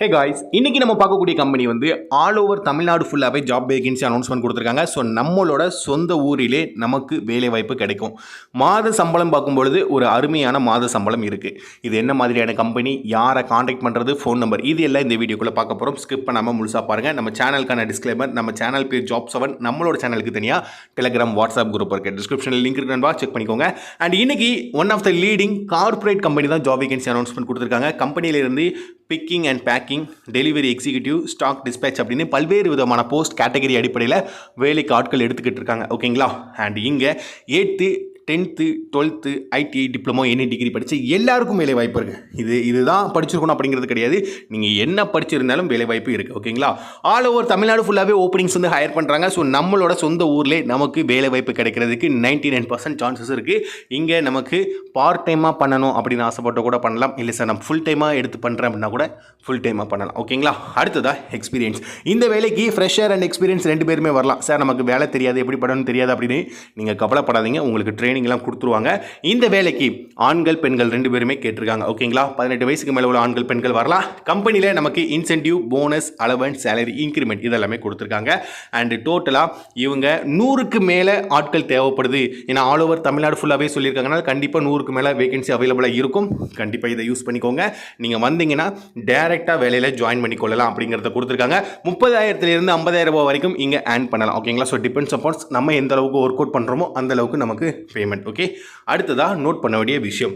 Hey guys, இன்னைக்கு நம்ம பார்க்கக்கூடிய கம்பெனி வந்து ஆல் ஓவர் தமிழ்நாடு ஃபுல்லாகவே ஜாப் வேகன்சி அனௌன்ஸ்மெண்ட் கொடுத்துருக்காங்க. ஸோ நம்மளோட சொந்த ஊரிலே நமக்கு வேலை வாய்ப்பு கிடைக்கும். மாத சம்பளம் பார்க்கும்பொழுது ஒரு அருமையான மாத சம்பளம் இருக்குது. இது என்ன மாதிரியான கம்பெனி, யாரை காண்டாக்ட் பண்ணுறது, ஃபோன் நம்பர், இது எல்லாம் இந்த வீடியோக்குள்ளே பார்க்க போகிறோம். ஸ்கிப் பண்ணாமல் முழுசாக பாருங்கள். நம்ம சேனலுக்கான டிஸ்க்ளைமர், நம்ம சேனல் பேர் Job7, நம்மளோட சேனலுக்கு தனியாக டெலிகிராம், வாட்ஸ்அப் குரூப் இருக்குது. டிஸ்கிரிப்ஷனில் லிங்க் இருக்குன்னு செக் பண்ணிக்கோங்க. அண்ட் இன்னைக்கு one of the leading corporate company தான் ஜாப் வேகன்சி அனௌன்ஸ்மெண்ட் கொடுத்துருக்காங்க. கம்பெனியிலிருந்து picking and packing, delivery executive, stock dispatch அப்படின்னு பல்வேறு விதமான போஸ்ட் கேட்டகரி அடிப்படையில் வேலைக்கு ஆட்கள் எடுத்துக்கிட்டு இருக்காங்க. ஓகேங்களா? அண்ட் இங்கே 8th 10th 12th ITI diploma any degree படித்து எல்லாருக்கும் வேலை வாய்ப்பு இருக்குது. இதுதான் படிச்சிருக்கணும் அப்படிங்கிறது கிடையாது. நீங்கள் என்ன படிச்சிருந்தாலும் வேலை வாய்ப்பு இருக்குது. ஓகேங்களா? ஆல் ஓவர் தமிழ்நாடு ஃபுல்லாகவே ஓப்பனிங்ஸ் வந்து ஹையர் பண்ணுறாங்க. ஸோ நம்மளோட சொந்த ஊர்லேயே நமக்கு வேலை வாய்ப்பு கிடைக்கிறதுக்கு 99% சான்சஸ் இருக்குது. இங்கே நமக்கு பார்ட் டைமாக பண்ணணும் அப்படின்னு ஆசைப்பட்ட கூட பண்ணலாம். இல்லை சார் நான் ஃபுல் டைமாக எடுத்து பண்ணுறேன் அப்படின்னா கூட ஃபுல் டைமாக பண்ணலாம். ஓகேங்களா? அடுத்ததாக எக்ஸ்பீரியன்ஸ். இந்த வேலைக்கு ஃப்ரெஷர் அண்ட் எக்ஸ்பீரியன்ஸ் 2 பேருமே வரலாம். சார் நமக்கு வேலை தெரியாது, எப்படி பண்ணணும்னு தெரியாது அப்படின்னு நீங்கள் கவலைப்படாதீங்க. உங்களுக்கு ட்ரைனிங்லாம் கொடுத்துருவாங்க. இந்த வேலைக்கு ஆண்கள் பெண்கள் 2 பேருமே கேட்டிருக்காங்க. ஓகேங்களா? 18 வயசுக்கு மேலே உள்ள ஆண்கள் பெண்கள் வரலாம். கம்பெனியில் நமக்கு incentive, bonus, allowance, salary increment இதெல்லாமே கொடுத்துருக்காங்க. அண்ட் டோட்டலாக இவங்க 100க்கு மேலே ஆட்கள் தேவைப்படுது. ஏன்னா ஆல் ஓவர் தமிழ்நாடு ஃபுல்லாகவே சொல்லியிருக்காங்கன்னா கண்டிப்பாக 100க்கு மேலே வேகன்சி அவைலபிளாக இருக்கும். கண்டிப்பாக இதை யூஸ் பண்ணிக்கோங்க. நீங்கள் வந்தீங்கன்னா டைரெக்டாக வேலையில் ஜாயின் பண்ணிக்கொள்ளலாம் அப்படிங்கிறத கொடுத்துருக்காங்க. 30,000 50,000 ரூபாய் வரைக்கும் இங்கே ஏர்ன் பண்ணலாம். ஓகேங்களா? ஸோ டிபெண்ட்ஸ் அப்பான்ஸ் நம்ம எந்த அளவுக்கு ஒர்க் அவுட் பண்ணுறோமோ அந்த அளவுக்கு நமக்கு பேமெண்ட். ஓகே, அடுத்ததாக நோட் பண்ண வேண்டிய விஷயம்,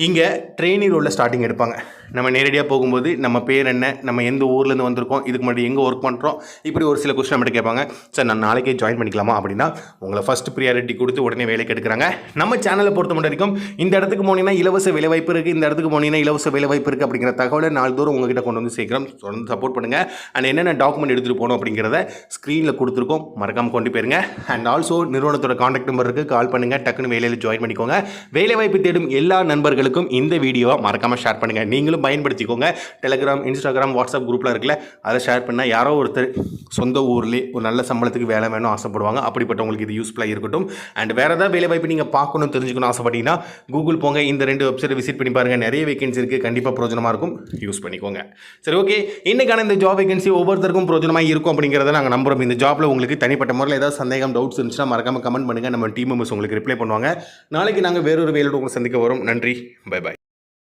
இங்கே ட்ரெயினி ரோலில் ஸ்டார்டிங் எடுப்பாங்க. நம்ம நேரடியாக போகும்போது நம்ம பேர் என்ன, நம்ம எந்த ஊர்லேருந்து வந்திருக்கோம், இதுக்கு முன்னாடி எங்கே ஒர்க் பண்ணுறோம், இப்படி ஒரு சில கொஸ்டின் நம்மகிட்ட கேட்பாங்க. சார் நான் நாளைக்கே ஜாயின் பண்ணிக்கலாமா அப்படின்னா உங்களை ஃபஸ்ட் ப்ரியாரிட்டி கொடுத்து உடனே வேலைக்கு எடுக்கிறாங்க. நம்ம சேனலை பொறுத்த மட்டும் வரைக்கும் இந்த இடத்துக்கு போனீங்கன்னா இலவச வேலைவாய்ப்பு இருக்குது, இந்த இடத்துக்கு போனீங்கன்னா இலவச வேலைவாய்ப்பு இருக்குது அப்படிங்கிற தகவலை நாள்தோறும் உங்ககிட்ட கொண்டு வந்து சேர்க்குறோம். தொடர்ந்து சப்போர்ட் பண்ணுங்கள். அண்ட் என்னென்ன டாக்குமெண்ட் எடுத்துகிட்டு போகணும் அப்படிங்கிறத ஸ்க்ரீனில் கொடுத்துருக்கோம், மறக்காமல் கொண்டு போயிருங்க. அண்ட் ஆல்சோ நிறுவனத்தோட காண்டாக்ட் நம்பர் இருக்குது, கால் பண்ணுங்கள், டக்குன்னு வேலையில் ஜாயின் பண்ணிக்கோங்க. வேலைவாய்ப்பு தேடும் எல்லா நண்பர்களுக்கும் இந்த வீடியோவை மறக்காமல் ஷேர் பண்ணுங்கள். நீங்களும் பயன்படுத்திக்கோங்க. டெலிகிராம், இன்ஸ்டாகிராம், வாட்ஸ்அப் குரூப்பில் இருக்குல்ல, அதை ஷேர் பண்ணால் யாரோ ஒருத்தர் சொந்த ஊர்லேயே ஒரு நல்ல சம்பளத்துக்கு வேலை வேணும் ஆசைப்படுவாங்க. அப்படிப்பட்டவங்களுக்கு இது யூஸ்ஃபுல்லாக இருக்கட்டும். அண்ட் வேறு ஏதாவது வேலை வாய்ப்பு நீங்கள் பார்க்கணும், தெரிஞ்சுக்கணும் ஆசைப்பட்டீங்கன்னா கூகுள் போங்க, இந்த 2 வெப்சைட்டை விசிட் பண்ணி பாருங்கள். நிறைய வேகன்சி இருக்குது, கண்டிப்பாக பிரோஜனமாக இருக்கும், யூஸ் பண்ணிக்கோங்க. சரி, ஓகே, இன்றைக்கான இந்த ஜாப் வேகன்சி ஒவ்வொருத்தருக்கும் பிரோஜனமாக இருக்கும் அப்படிங்கிறத நாங்கள் நம்புகிறோம். இந்த ஜாப்பில் உங்களுக்கு தனிப்பட்ட முறையில் ஏதாவது சந்தேகம், டவுட்ஸ் இருந்துச்சுன்னா மறக்காமல் கமெண்ட் பண்ணுங்கள். நம்ம டீம் மெம்பர்ஸ் உங்களுக்கு ரிப்ளை பண்ணுவாங்க. நாளைக்கு நாங்கள் வேறொரு வேலையோடு உங்களை சந்திக்க வரோம். நன்றி, பை பாய்.